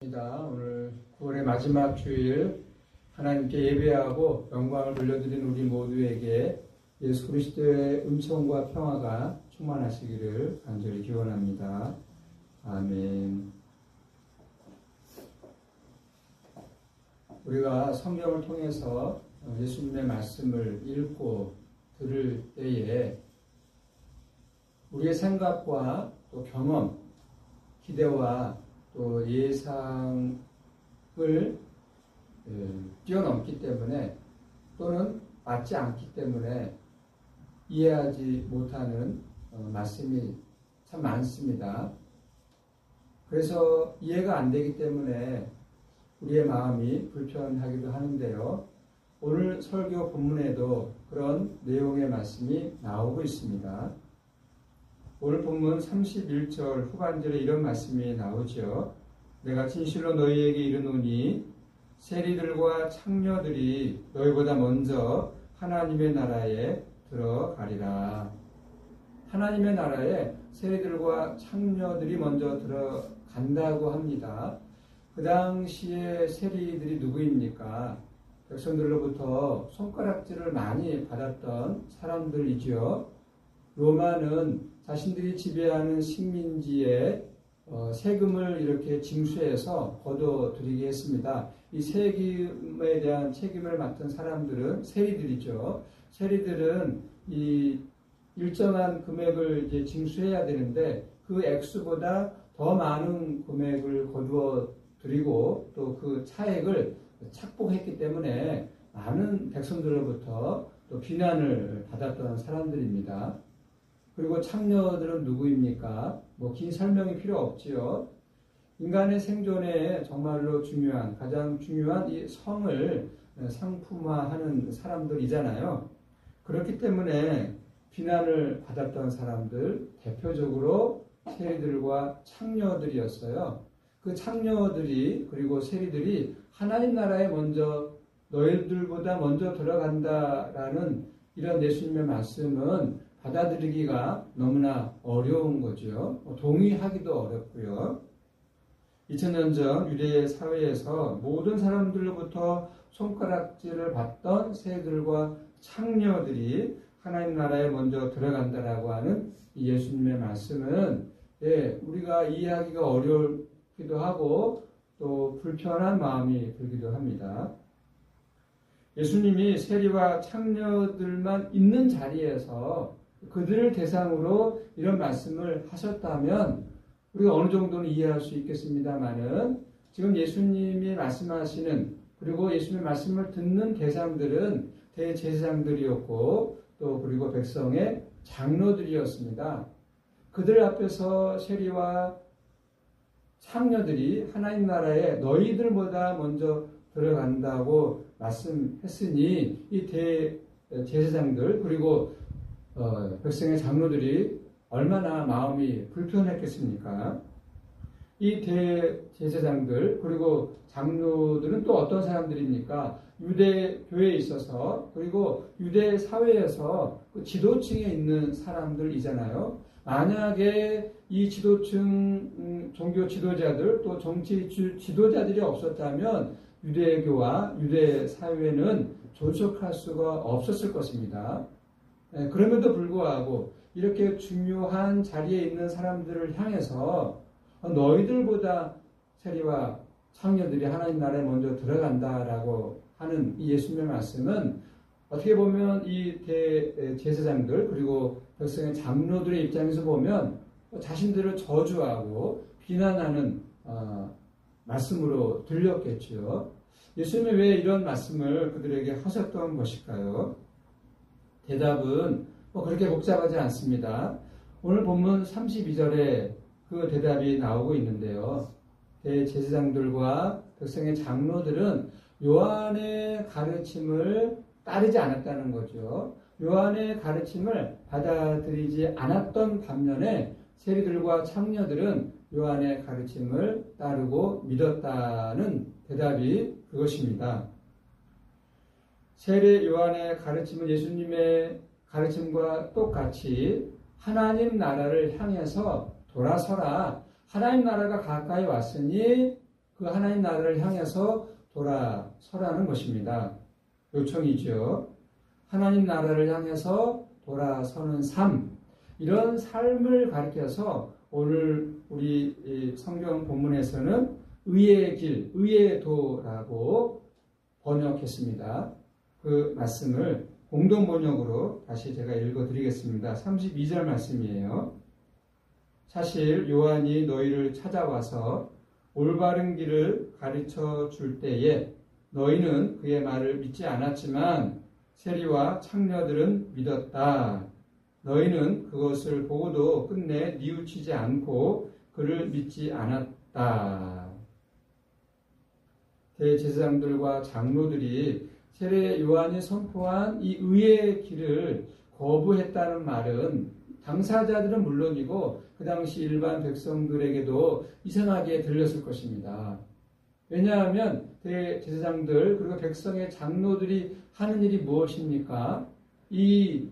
오늘 9월의 마지막 주일 하나님께 예배하고 영광을 돌려드린 우리 모두에게 예수 그리스도의 은총과 평화가 충만하시기를 간절히 기원합니다. 아멘. 우리가 성경을 통해서 예수님의 말씀을 읽고 들을 때에 우리의 생각과 또 경험, 기대와 또 예상을 뛰어넘기 때문에 또는 맞지 않기 때문에 이해하지 못하는 말씀이 참 많습니다. 그래서 이해가 안 되기 때문에 우리의 마음이 불편하기도 하는데요. 오늘 설교 본문에도 그런 내용의 말씀이 나오고 있습니다. 오늘 본문 31절 후반절에 이런 말씀이 나오죠. 내가 진실로 너희에게 이르노니 세리들과 창녀들이 너희보다 먼저 하나님의 나라에 들어가리라. 하나님의 나라에 세리들과 창녀들이 먼저 들어간다고 합니다. 그 당시에 세리들이 누구입니까? 백성들로부터 손가락질을 많이 받았던 사람들이죠. 로마는 자신들이 지배하는 식민지에 세금을 이렇게 징수해서 거둬들이게 했습니다. 이 세금에 대한 책임을 맡은 사람들은 세리들이죠. 세리들은 이 일정한 금액을 이제 징수해야 되는데 그 액수보다 더 많은 금액을 거두어들이고 또 그 차액을 착복했기 때문에 많은 백성들로부터 또 비난을 받았던 사람들입니다. 그리고 창녀들은 누구입니까? 긴 설명이 필요 없지요. 인간의 생존에 정말로 중요한, 가장 중요한 이 성을 상품화하는 사람들이잖아요. 그렇기 때문에 비난을 받았던 사람들, 대표적으로 세리들과 창녀들이었어요. 그 창녀들이, 그리고 세리들이 하나님 나라에 먼저, 너희들보다 먼저 들어간다라는 이런 예수님의 말씀은 받아들이기가 너무나 어려운 거죠. 동의하기도 어렵고요. 2000년 전 유대 사회에서 모든 사람들로부터 손가락질을 받던 세리들과 창녀들이 하나님 나라에 먼저 들어간다라고 하는 이 예수님의 말씀은 우리가 이해하기가 어렵기도 하고 또 불편한 마음이 들기도 합니다. 예수님이 세리와 창녀들만 있는 자리에서 그들을 대상으로 이런 말씀을 하셨다면 우리가 어느 정도는 이해할 수 있겠습니다만은 지금 예수님이 말씀하시는 그리고 예수님의 말씀을 듣는 대상들은 대제사장들이었고 또 그리고 백성의 장로들이었습니다. 그들 앞에서 세리와 창녀들이 하나님 나라에 너희들보다 먼저 들어간다고 말씀했으니 이 대제사장들 그리고 백성의 장로들이 얼마나 마음이 불편했겠습니까? 이 대제사장들 그리고 장로들은 또 어떤 사람들입니까? 유대 교회에 있어서 그리고 유대 사회에서 그 지도층에 있는 사람들이잖아요. 만약에 이 지도층 종교 지도자들 또 정치 지도자들이 없었다면 유대교와 유대 사회는 존속할 수가 없었을 것입니다. 그럼에도 불구하고 이렇게 중요한 자리에 있는 사람들을 향해서 너희들보다 세리와 창녀들이 하나님 나라에 먼저 들어간다라고 하는 이 예수님의 말씀은 어떻게 보면 이 대제사장들 그리고 백성의 장로들의 입장에서 보면 자신들을 저주하고 비난하는 말씀으로 들렸겠죠. 예수님이 왜 이런 말씀을 그들에게 하셨던 것일까요? 대답은 그렇게 복잡하지 않습니다. 오늘 본문 32절에 그 대답이 나오고 있는데요. 대제사장들과 백성의 장로들은 요한의 가르침을 따르지 않았다는 거죠. 요한의 가르침을 받아들이지 않았던 반면에 세리들과 창녀들은 요한의 가르침을 따르고 믿었다는 대답이 그것입니다. 세례 요한의 가르침은 예수님의 가르침과 똑같이 하나님 나라를 향해서 돌아서라. 하나님 나라가 가까이 왔으니 그 하나님 나라를 향해서 돌아서라는 것입니다. 요청이죠. 하나님 나라를 향해서 돌아서는 삶, 이런 삶을 가리켜서 오늘 우리 성경 본문에서는 의의 길, 의의 도라고 번역했습니다. 그 말씀을 공동 번역으로 다시 제가 읽어드리겠습니다. 32절 말씀이에요. 사실 요한이 너희를 찾아와서 올바른 길을 가르쳐 줄 때에 너희는 그의 말을 믿지 않았지만 세리와 창녀들은 믿었다. 너희는 그것을 보고도 끝내 뉘우치지 않고 그를 믿지 않았다. 대제사장들과 장로들이 세례 요한이 선포한 이 의의 길을 거부했다는 말은 당사자들은 물론이고 그 당시 일반 백성들에게도 이상하게 들렸을 것입니다. 왜냐하면 대제사장들 그리고 백성의 장로들이 하는 일이 무엇입니까? 이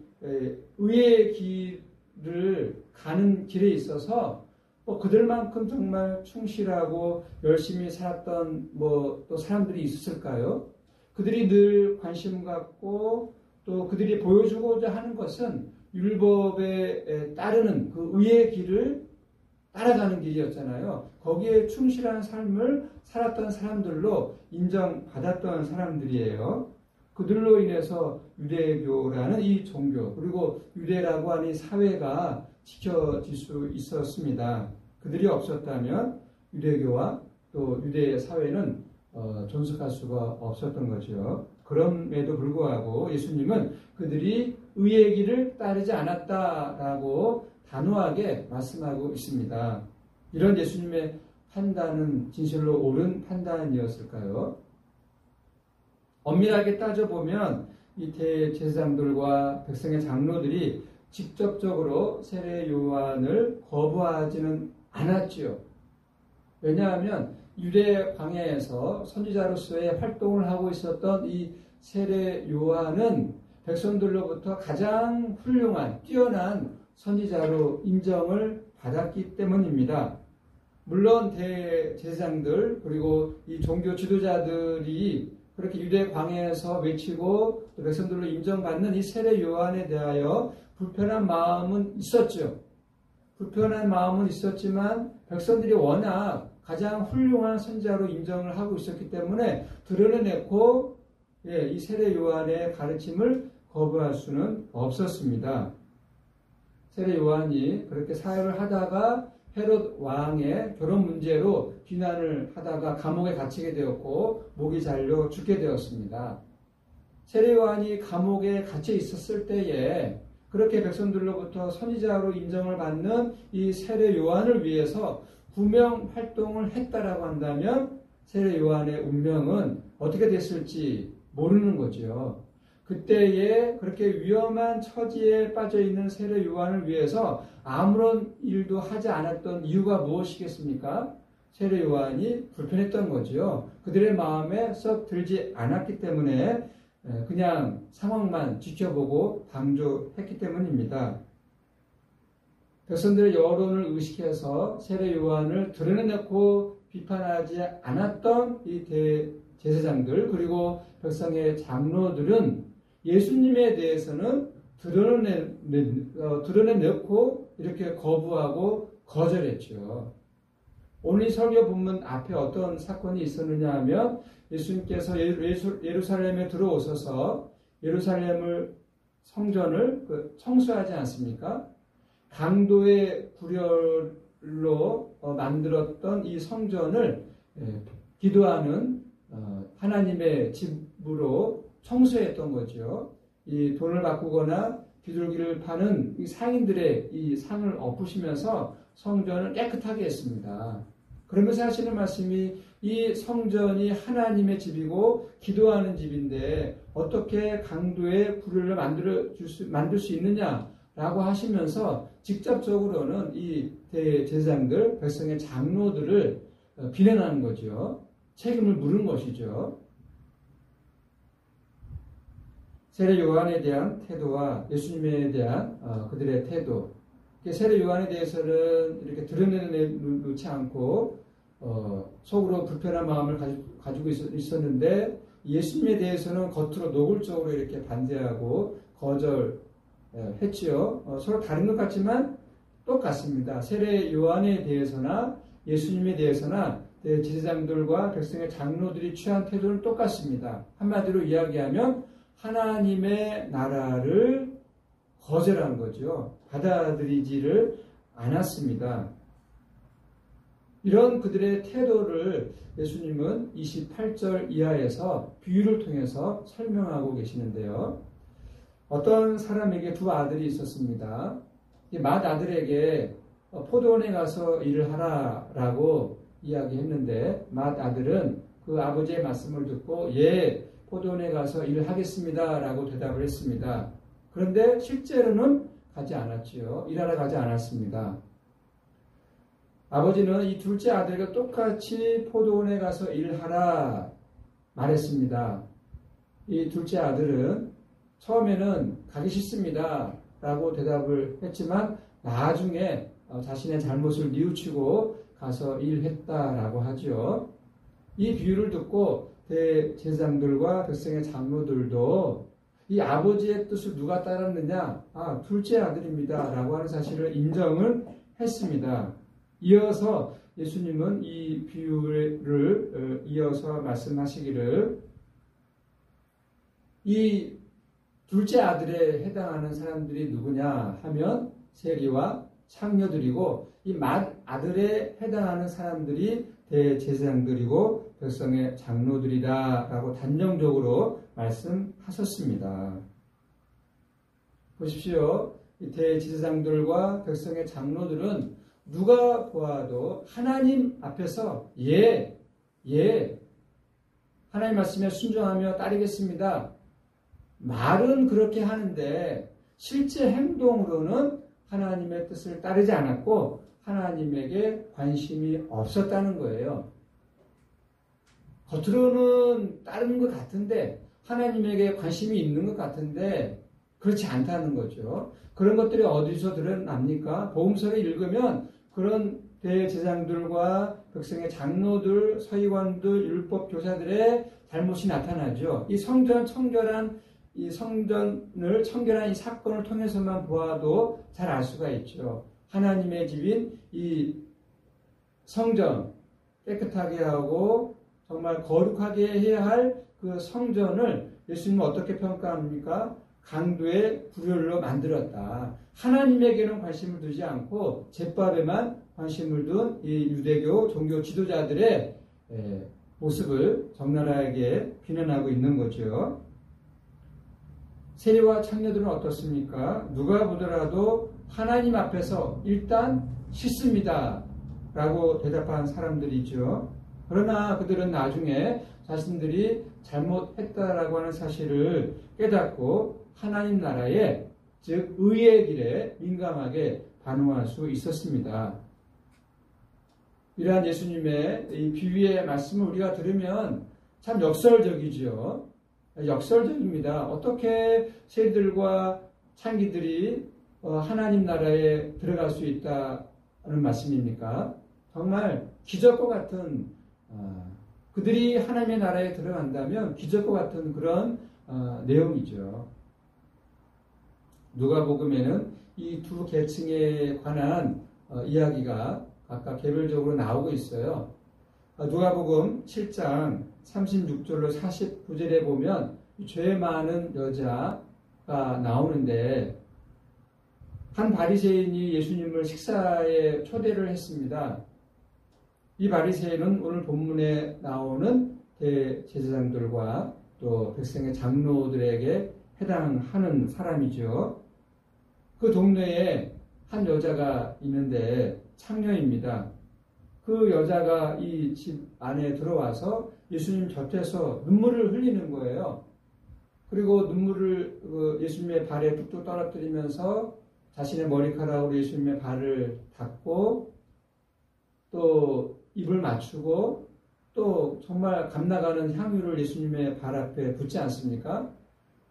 의의 길을 가는 길에 있어서 그들만큼 정말 충실하고 열심히 살았던 또 사람들이 있었을까요? 그들이 늘 관심 갖고 또 그들이 보여주고자 하는 것은 율법에 따르는 그 의의 길을 따라가는 길이었잖아요. 거기에 충실한 삶을 살았던 사람들로 인정받았던 사람들이에요. 그들로 인해서 유대교라는 이 종교 그리고 유대라고 하는 이 사회가 지켜질 수 있었습니다. 그들이 없었다면 유대교와 또 유대 사회는 존속할 수가 없었던 거죠. 그럼에도 불구하고 예수님은 그들이 의의 길을 따르지 않았다라고 단호하게 말씀하고 있습니다. 이런 예수님의 판단은 진실로 옳은 판단이었을까요? 엄밀하게 따져보면 이 대제사장들과 백성의 장로들이 직접적으로 세례 요한을 거부하지는 않았지요. 왜냐하면 유대 광야에서 선지자로서의 활동을 하고 있었던 이 세례 요한은 백성들로부터 가장 훌륭한 뛰어난 선지자로 인정을 받았기 때문입니다. 물론 대제사장들 그리고 이 종교 지도자들이 그렇게 유대 광야에서 외치고 또 백성들로 인정받는 이 세례 요한에 대하여 불편한 마음은 있었죠. 불편한 마음은 있었지만 백성들이 워낙 가장 훌륭한 선지자로 인정을 하고 있었기 때문에 드러내놓고 이 세례 요한의 가르침을 거부할 수는 없었습니다. 세례 요한이 그렇게 사역을 하다가 헤롯 왕의 결혼 문제로 비난을 하다가 감옥에 갇히게 되었고 목이 잘려 죽게 되었습니다. 세례 요한이 감옥에 갇혀 있었을 때에 그렇게 백성들로부터 선지자로 인정을 받는 이 세례 요한을 위해서 구명 활동을 했다라고 한다면 세례 요한의 운명은 어떻게 됐을지 모르는 거죠. 그때에 그렇게 위험한 처지에 빠져 있는 세례 요한을 위해서 아무런 일도 하지 않았던 이유가 무엇이겠습니까? 세례 요한이 불편했던 거죠. 그들의 마음에 썩 들지 않았기 때문에 그냥 상황만 지켜보고 방조했기 때문입니다. 백성들의 여론을 의식해서 세례 요한을 드러내놓고 비판하지 않았던 이 대제사장들 그리고 백성의 장로들은 예수님에 대해서는 드러내놓고 이렇게 거부하고 거절했죠. 오늘 이 설교 본문 앞에 어떤 사건이 있었느냐 하면 예수님께서 예루살렘에 들어오셔서 예루살렘을 성전을 청소하지 않습니까? 강도의 구렬로 만들었던 이 성전을 기도하는 하나님의 집으로 청소했던 거죠. 이 돈을 바꾸거나 비둘기를 파는 이 상인들의 이 상을 엎으시면서 성전을 깨끗하게 했습니다. 그러면서 하시는 말씀이 이 성전이 하나님의 집이고 기도하는 집인데 어떻게 강도의 구렬을 만들 수 있느냐라고 하시면서 직접적으로는 이 대제사장들, 백성의 장로들을 비난하는 거죠. 책임을 물은 것이죠. 세례 요한에 대한 태도와 예수님에 대한 그들의 태도. 세례 요한에 대해서는 이렇게 드러내놓지 않고 속으로 불편한 마음을 가지고 있었는데 예수님에 대해서는 겉으로 노골적으로 이렇게 반대하고 거절했지요. 서로 다른 것 같지만 똑같습니다. 세례 요한에 대해서나 예수님에 대해서나 제사장들과 백성의 장로들이 취한 태도는 똑같습니다. 한마디로 이야기하면 하나님의 나라를 거절한 거죠. 받아들이지를 않았습니다. 이런 그들의 태도를 예수님은 28절 이하에서 비유를 통해서 설명하고 계시는데요. 어떤 사람에게 두 아들이 있었습니다. 맏 아들에게 포도원에 가서 일을 하라라고 이야기했는데 맏 아들은 그 아버지의 말씀을 듣고 예, 포도원에 가서 일을 하겠습니다 라고 대답을 했습니다. 그런데 실제로는 가지 않았지요. 일하러 가지 않았습니다. 아버지는 이 둘째 아들과 똑같이 포도원에 가서 일하라 말했습니다. 이 둘째 아들은 처음에는 가기 싫습니다 라고 대답을 했지만 나중에 자신의 잘못을 뉘우치고 가서 일했다라고 하죠. 이 비유를 듣고 대제사장들과 백성의 장로들도 이 아버지의 뜻을 누가 따랐느냐? 둘째 아들입니다 라고 하는 사실을 인정을 했습니다. 이어서 예수님은 이 비유를 이어서 말씀하시기를 이 둘째 아들에 해당하는 사람들이 누구냐 하면 세리와 창녀들이고 이 맏 아들에 해당하는 사람들이 대제사장들이고 백성의 장로들이다 라고 단정적으로 말씀하셨습니다. 보십시오. 이 대제사장들과 백성의 장로들은 누가 보아도 하나님 앞에서 예, 하나님 말씀에 순종하며 따르겠습니다. 말은 그렇게 하는데 실제 행동으로는 하나님의 뜻을 따르지 않았고 하나님에게 관심이 없었다는 거예요. 겉으로는 따르는 것 같은데 하나님에게 관심이 있는 것 같은데 그렇지 않다는 거죠. 그런 것들이 어디서 드러납니까? 복음서를 읽으면 그런 대제사장들과 백성의 장로들, 서기관들, 율법 교사들의 잘못이 나타나죠. 이 청결한 이 사건을 통해서만 보아도 잘 알 수가 있죠. 하나님의 집인 이 성전 깨끗하게 하고 정말 거룩하게 해야 할 그 성전을 예수님은 어떻게 평가합니까? 강도의 불효로 만들었다. 하나님에게는 관심을 두지 않고 제밥에만 관심을 둔 이 유대교 종교 지도자들의 모습을 적나라하게 비난하고 있는 거죠. 세리와 창녀들은 어떻습니까? 누가 보더라도 하나님 앞에서 일단 씻습니다 라고 대답한 사람들이죠. 그러나 그들은 나중에 자신들이 잘못했다라고 하는 사실을 깨닫고 하나님 나라에 즉 의의 길에 민감하게 반응할 수 있었습니다. 이러한 예수님의 이 비유의 말씀을 우리가 들으면 참 역설적이죠. 역설적입니다. 어떻게 세리들과 창기들이 하나님 나라에 들어갈 수 있다는 말씀입니까? 정말 기적과 같은 그들이 하나님의 나라에 들어간다면 기적과 같은 그런 내용이죠. 누가복음에는 이 두 계층에 관한 이야기가 각각 개별적으로 나오고 있어요. 누가복음 7장 36절로 49절에 보면 죄 많은 여자가 나오는데 한 바리새인이 예수님을 식사에 초대를 했습니다. 이 바리새인은 오늘 본문에 나오는 대제사장들과 또 백성의 장로들에게 해당하는 사람이죠. 그 동네에 한 여자가 있는데 창녀입니다. 그 여자가 이 집 안에 들어와서 예수님 곁에서 눈물을 흘리는 거예요. 그리고 눈물을 예수님의 발에 뚝뚝 떨어뜨리면서 자신의 머리카락으로 예수님의 발을 닦고 또 입을 맞추고 또 정말 감나가는 향유를 예수님의 발 앞에 붓지 않습니까?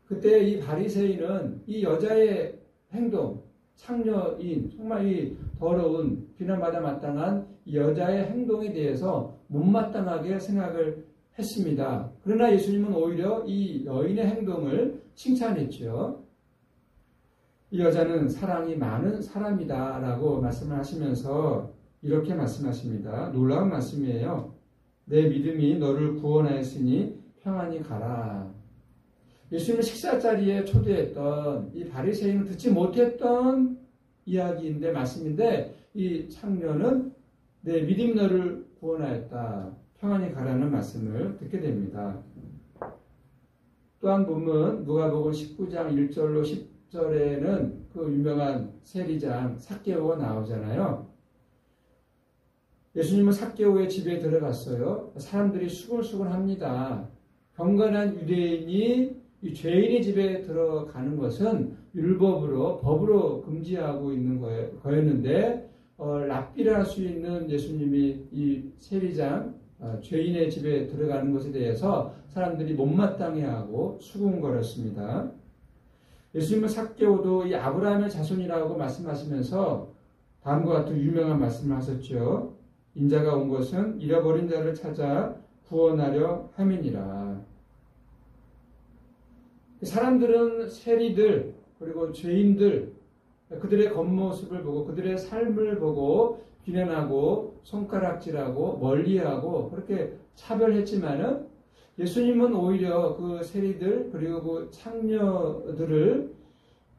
그때 이 바리새인은 이 여자의 행동, 창녀인 정말 이 더러운 비난받아 마땅한 이 여자의 행동에 대해서 못마땅하게 생각을 했습니다. 그러나 예수님은 오히려 이 여인의 행동을 칭찬했죠. 이 여자는 사랑이 많은 사람이다 라고 말씀을 하시면서 이렇게 말씀하십니다. 놀라운 말씀이에요. 내 믿음이 너를 구원하였으니 평안히 가라. 예수님을 식사 자리에 초대했던 이 바리새인은 듣지 못했던 이야기인데 말씀인데 이 창녀는 내 믿음이 너를 구원하였다. 평안히 가라는 말씀을 듣게 됩니다. 또한 보면 누가복음 19장 1절로 10절에는 그 유명한 세리장 삭개오가 나오잖아요. 예수님은 삭개오의 집에 들어갔어요. 사람들이 수근수근합니다. 경건한 유대인이 이 죄인의 집에 들어가는 것은 율법으로 법으로 금지하고 있는 거였는데 랍비라 할 수 있는 예수님이 이 세리장 죄인의 집에 들어가는 것에 대해서 사람들이 못마땅해하고 수군거렸습니다. 예수님은 삭개오도 이 아브라함의 자손이라고 말씀하시면서 다음과 같은 유명한 말씀을 하셨죠. 인자가 온 것은 잃어버린 자를 찾아 구원하려 함이니라. 사람들은 세리들 그리고 죄인들 그들의 겉모습을 보고 그들의 삶을 보고 비난하고 손가락질하고 멀리하고 그렇게 차별했지만은 예수님은 오히려 그 세리들 그리고 그 창녀들을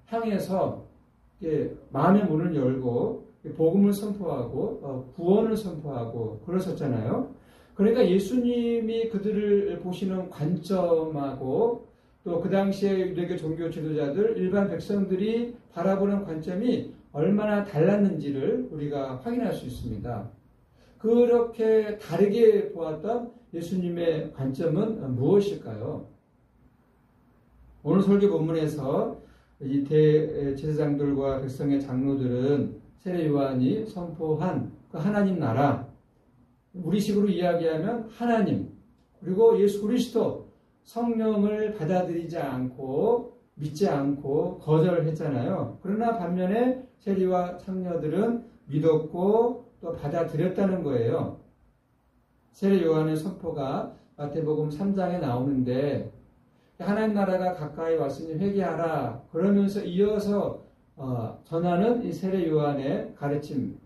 향해서 마음의 문을 열고 복음을 선포하고 구원을 선포하고 그러셨잖아요. 그러니까 예수님이 그들을 보시는 관점하고 또 그 당시에 유대교 종교 지도자들 일반 백성들이 바라보는 관점이 얼마나 달랐는지를 우리가 확인할 수 있습니다. 그렇게 다르게 보았던 예수님의 관점은 무엇일까요? 오늘 설교 본문에서 이 대제사장들과 백성의 장로들은 세례 요한이 선포한 그 하나님 나라, 우리식으로 이야기하면 하나님, 그리고 예수 그리스도 성령을 받아들이지 않고 믿지 않고 거절했잖아요. 그러나 반면에 세리와 창녀들은 믿었고 또 받아들였다는 거예요. 세례 요한의 선포가 마태복음 3장에 나오는데 하나님 나라가 가까이 왔으니 회개하라 그러면서 이어서 전하는 이 세례 요한의 가르침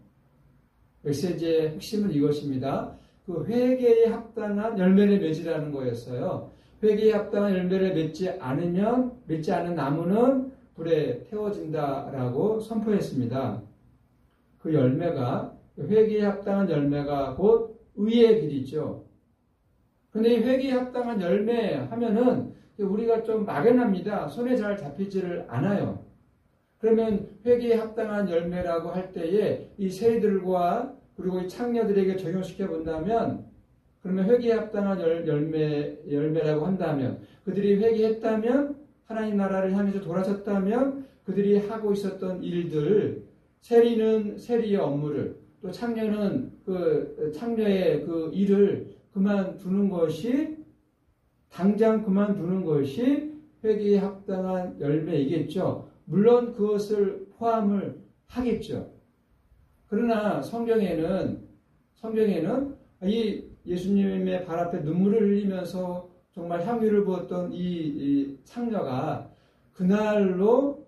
메시지의 핵심은 이것입니다. 그 회개에 합당한 열매를 맺으라는 거였어요. 회개에 합당한 열매를 맺지 않은 나무는 불에 태워진다라고 선포했습니다. 그 열매가 회개에 합당한 열매가 곧 의의 길이죠. 그런데 이 회개에 합당한 열매 하면은 우리가 좀 막연합니다. 손에 잘 잡히지를 않아요. 그러면 회개에 합당한 열매라고 할 때에 이 세리들과 그리고 이 창녀들에게 적용시켜 본다면 그러면 회개에 합당한 열매라고 한다면 그들이 회개했다면 하나님 나라를 향해서 돌아섰다면 그들이 하고 있었던 일들 세리는 세리의 업무를 또 창녀는 그 창녀의 그 일을 당장 그만두는 것이 회개에 합당한 열매이겠죠. 물론 그것을 포함을 하겠죠. 그러나 성경에는 이 예수님의 발 앞에 눈물을 흘리면서 정말 향유를 부었던 이 창녀가 그날로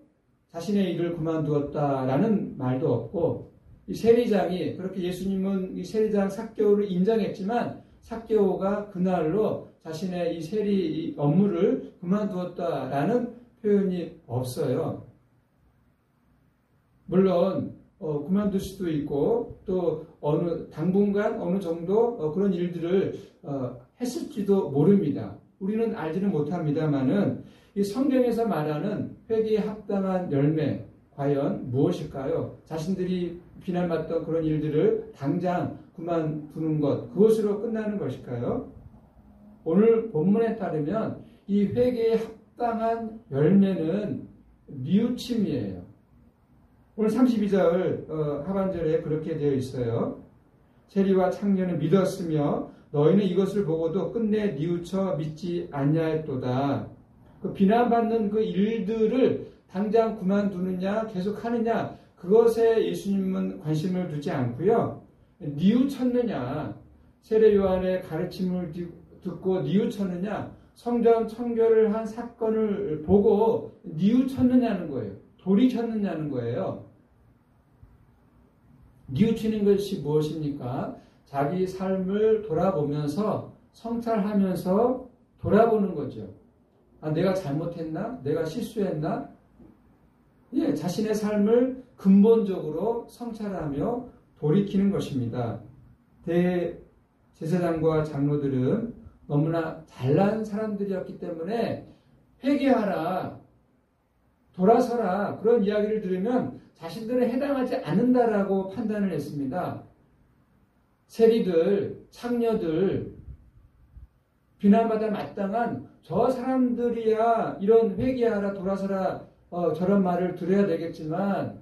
자신의 일을 그만두었다라는 말도 없고 이 세리장이 그렇게 예수님은 이 세리장 삭개오를 인정했지만 삭개오가 그날로 자신의 이 세리 업무를 그만두었다라는 표현이 없어요. 물론 그만둘 수도 있고 또 당분간 어느 정도 그런 일들을 했을지도 모릅니다. 우리는 알지는 못합니다만은 이 성경에서 말하는 회개에 합당한 열매 과연 무엇일까요? 자신들이 비난받던 그런 일들을 당장 그만두는 것, 그것으로 끝나는 것일까요? 오늘 본문에 따르면 이 회개에 합당한 열매는 뉘우침이에요. 오늘 32절 하반절에 그렇게 되어 있어요. 세리와 창녀는 믿었으며 너희는 이것을 보고도 끝내 뉘우쳐 믿지 아니하였도다. 그 비난받는 그 일들을 당장 그만두느냐 계속하느냐 그것에 예수님은 관심을 두지 않고요. 뉘우쳤느냐? 세례 요한의 가르침을 듣고 뉘우쳤느냐? 성전 청결을 한 사건을 보고 뉘우쳤느냐는 거예요. 돌이켰느냐는 거예요. 뉘우치는 것이 무엇입니까? 자기 삶을 돌아보면서 성찰하면서 돌아보는 거죠. 아, 내가 잘못했나? 내가 실수했나? 예, 자신의 삶을 근본적으로 성찰하며 돌이키는 것입니다. 대제사장과 장로들은 너무나 잘난 사람들이었기 때문에 회개하라, 돌아서라 그런 이야기를 들으면 자신들은 해당하지 않는다라고 판단을 했습니다. 세리들, 창녀들, 비난받아 마땅한 저 사람들이야 이런 회개하라, 돌아서라 저런 말을 들어야 되겠지만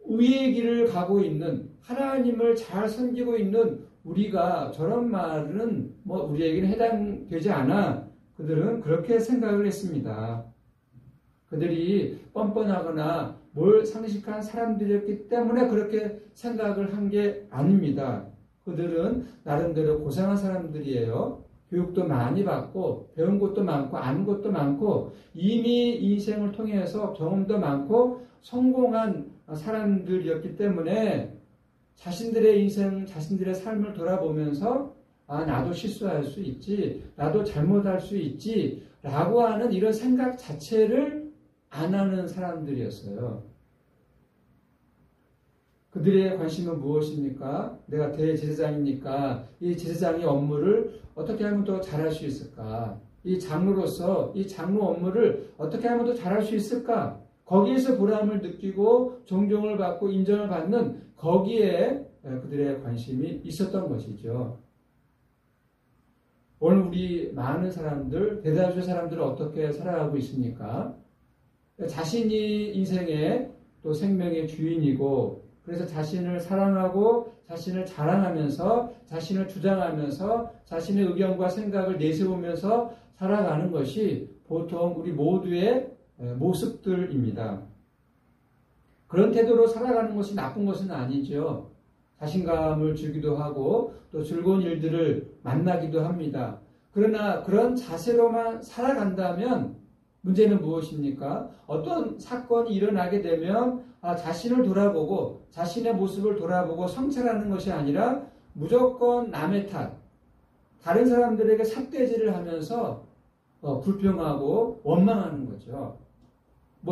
의의 길을 가고 있는 하나님을 잘 섬기고 있는 우리가 저런 말은 우리에게는 해당되지 않아. 그들은 그렇게 생각을 했습니다. 그들이 뻔뻔하거나 뭘 상식한 사람들이었기 때문에 그렇게 생각을 한 게 아닙니다. 그들은 나름대로 고상한 사람들이에요. 교육도 많이 받고 배운 것도 많고 아는 것도 많고 이미 인생을 통해서 경험도 많고 성공한 사람들이었기 때문에 자신들의 인생, 자신들의 삶을 돌아보면서 아, 나도 실수할 수 있지, 나도 잘못할 수 있지 라고 하는 이런 생각 자체를 안 하는 사람들이었어요. 그들의 관심은 무엇입니까? 내가 대제사장이니까 이 제사장의 업무를 어떻게 하면 더 잘할 수 있을까? 이 장로로서 이 장로 업무를 어떻게 하면 더 잘할 수 있을까? 거기에서 보람을 느끼고 존경을 받고 인정을 받는 거기에 그들의 관심이 있었던 것이죠. 오늘 우리 많은 사람들, 대다수의 사람들은 어떻게 살아가고 있습니까? 자신이 인생의 또 생명의 주인이고 그래서 자신을 사랑하고 자신을 자랑하면서 자신을 주장하면서 자신의 의견과 생각을 내세우면서 살아가는 것이 보통 우리 모두의 모습들입니다. 그런 태도로 살아가는 것이 나쁜 것은 아니죠. 자신감을 주기도 하고 또 즐거운 일들을 만나기도 합니다. 그러나 그런 자세로만 살아간다면 문제는 무엇입니까? 어떤 사건이 일어나게 되면 자신을 돌아보고 자신의 모습을 돌아보고 성찰하는 것이 아니라 무조건 남의 탓, 다른 사람들에게 삿대질을 하면서 불평하고 원망하는 거죠.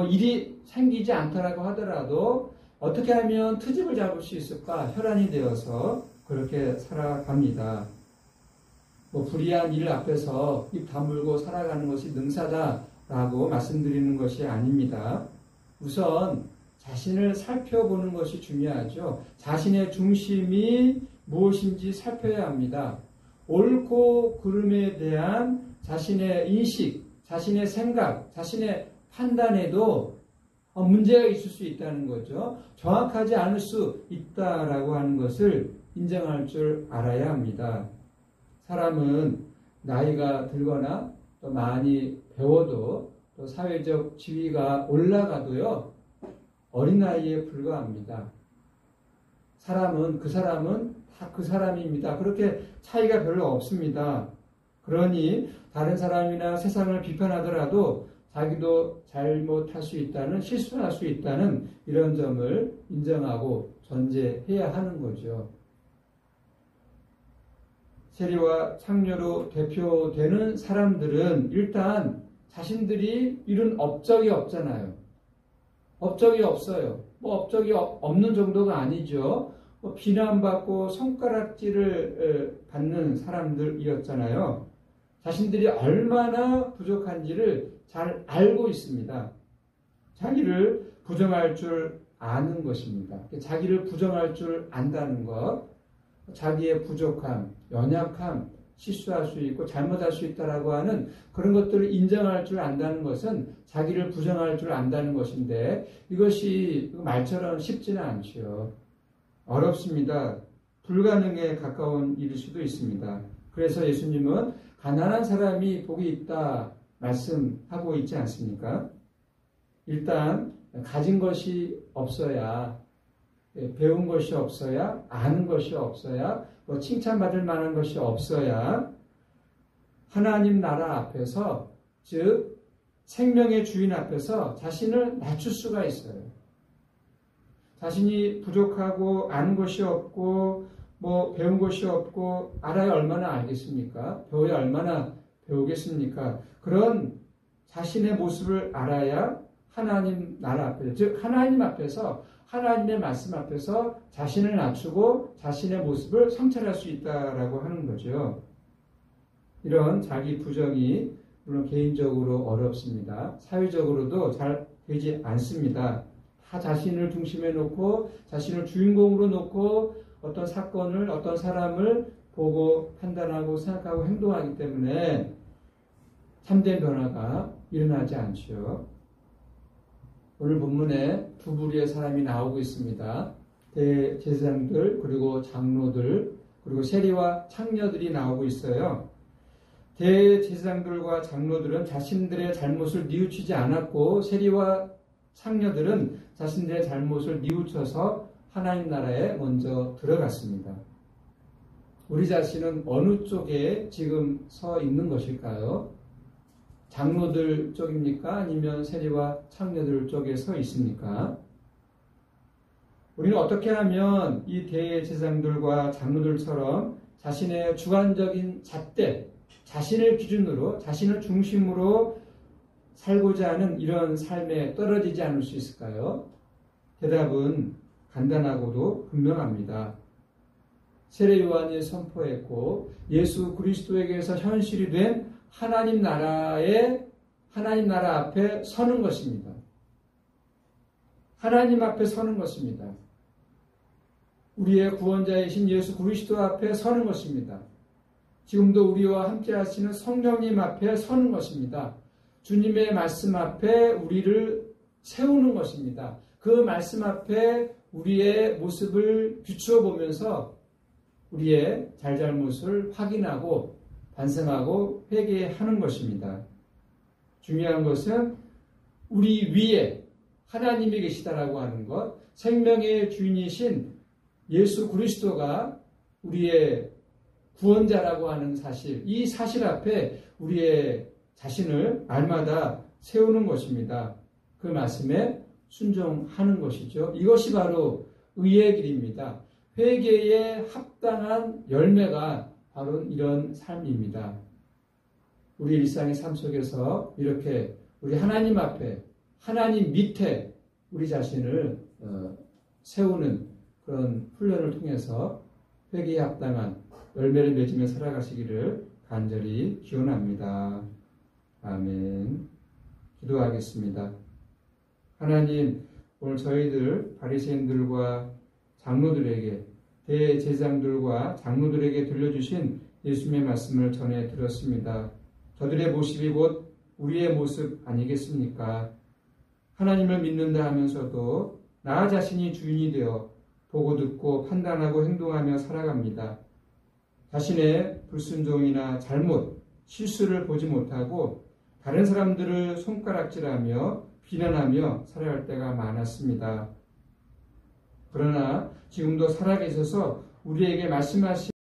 일이 생기지 않더라고 하더라도 어떻게 하면 트집을 잡을 수 있을까? 혈안이 되어서 그렇게 살아갑니다. 불의한 일 앞에서 입 다물고 살아가는 것이 능사다라고 말씀드리는 것이 아닙니다. 우선 자신을 살펴보는 것이 중요하죠. 자신의 중심이 무엇인지 살펴야 합니다. 옳고 그름에 대한 자신의 인식, 자신의 생각, 자신의 판단에도 문제가 있을 수 있다는 거죠. 정확하지 않을 수 있다라고 하는 것을 인정할 줄 알아야 합니다. 사람은 나이가 들거나 또 많이 배워도 또 사회적 지위가 올라가도요, 어린아이에 불과합니다. 사람은 다 그 사람입니다. 그렇게 차이가 별로 없습니다. 그러니 다른 사람이나 세상을 비판하더라도 자기도 잘못할 수 있다는, 실수할 수 있다는 이런 점을 인정하고 전제해야 하는 거죠. 세리와 창녀로 대표되는 사람들은 일단 자신들이 이룬 업적이 없잖아요. 업적이 없어요. 업적이 없는 정도가 아니죠. 비난받고 손가락질을 받는 사람들이었잖아요. 자신들이 얼마나 부족한지를 잘 알고 있습니다. 자기를 부정할 줄 아는 것입니다. 자기를 부정할 줄 안다는 것, 자기의 부족함, 연약함, 실수할 수 있고 잘못할 수 있다라고 하는 그런 것들을 인정할 줄 안다는 것은 자기를 부정할 줄 안다는 것인데 이것이 말처럼 쉽지는 않죠. 어렵습니다. 불가능에 가까운 일일 수도 있습니다. 그래서 예수님은 가난한 사람이 복이 있다 말씀하고 있지 않습니까? 일단 가진 것이 없어야 배운 것이 없어야, 아는 것이 없어야, 뭐 칭찬받을 만한 것이 없어야 하나님 나라 앞에서, 즉 생명의 주인 앞에서 자신을 낮출 수가 있어요. 자신이 부족하고 아는 것이 없고 뭐 배운 것이 없고 알아야 얼마나 알겠습니까? 배워야 얼마나 배우겠습니까? 그런 자신의 모습을 알아야 하나님 나라 앞에서, 즉 하나님 앞에서, 하나님의 말씀 앞에서 자신을 낮추고 자신의 모습을 성찰할 수 있다라고 하는 거죠. 이런 자기 부정이 물론 개인적으로 어렵습니다. 사회적으로도 잘 되지 않습니다. 다 자신을 중심에 놓고 자신을 주인공으로 놓고 어떤 사건을, 어떤 사람을 보고 판단하고 생각하고 행동하기 때문에 참된 변화가 일어나지 않죠. 오늘 본문에 두 부류의 사람이 나오고 있습니다. 대제사장들, 그리고 장로들, 그리고 세리와 창녀들이 나오고 있어요. 대제사장들과 장로들은 자신들의 잘못을 뉘우치지 않았고, 세리와 창녀들은 자신들의 잘못을 뉘우쳐서 하나님 나라에 먼저 들어갔습니다. 우리 자신은 어느 쪽에 지금 서 있는 것일까요? 장로들 쪽입니까? 아니면 세리와 창녀들 쪽에 서 있습니까? 우리는 어떻게 하면 이 대제사장들과 장로들처럼 자신의 주관적인 잣대, 자신을 기준으로, 자신을 중심으로 살고자 하는 이런 삶에 떨어지지 않을 수 있을까요? 대답은 간단하고도 분명합니다. 세례 요한이 선포했고 예수 그리스도에게서 현실이 된 하나님 나라 앞에 서는 것입니다. 하나님 앞에 서는 것입니다. 우리의 구원자이신 예수 그리스도 앞에 서는 것입니다. 지금도 우리와 함께 하시는 성령님 앞에 서는 것입니다. 주님의 말씀 앞에 우리를 세우는 것입니다. 그 말씀 앞에 우리의 모습을 비추어 보면서 우리의 잘잘못을 확인하고 반성하고 회개하는 것입니다. 중요한 것은 우리 위에 하나님이 계시다라고 하는 것, 생명의 주인이신 예수 그리스도가 우리의 구원자라고 하는 사실, 이 사실 앞에 우리의 자신을 날마다 세우는 것입니다. 그 말씀에 순종하는 것이죠. 이것이 바로 의의 길입니다. 회개에 합당한 열매가 바로 이런 삶입니다. 우리 일상의 삶 속에서 이렇게 우리 하나님 앞에, 하나님 밑에 우리 자신을 세우는 그런 훈련을 통해서 회개에 합당한 열매를 맺으며 살아가시기를 간절히 기원합니다. 아멘. 기도하겠습니다. 하나님, 오늘 저희들 바리새인들과 장로들에게, 대제사장들과 장로들에게 들려주신 예수님의 말씀을 전해 들었습니다. 저들의 모습이 곧 우리의 모습 아니겠습니까? 하나님을 믿는다 하면서도 나 자신이 주인이 되어 보고 듣고 판단하고 행동하며 살아갑니다. 자신의 불순종이나 잘못, 실수를 보지 못하고 다른 사람들을 손가락질하며 비난하며 살아갈 때가 많았습니다. 그러나 지금도 살아계셔서 우리에게 말씀하신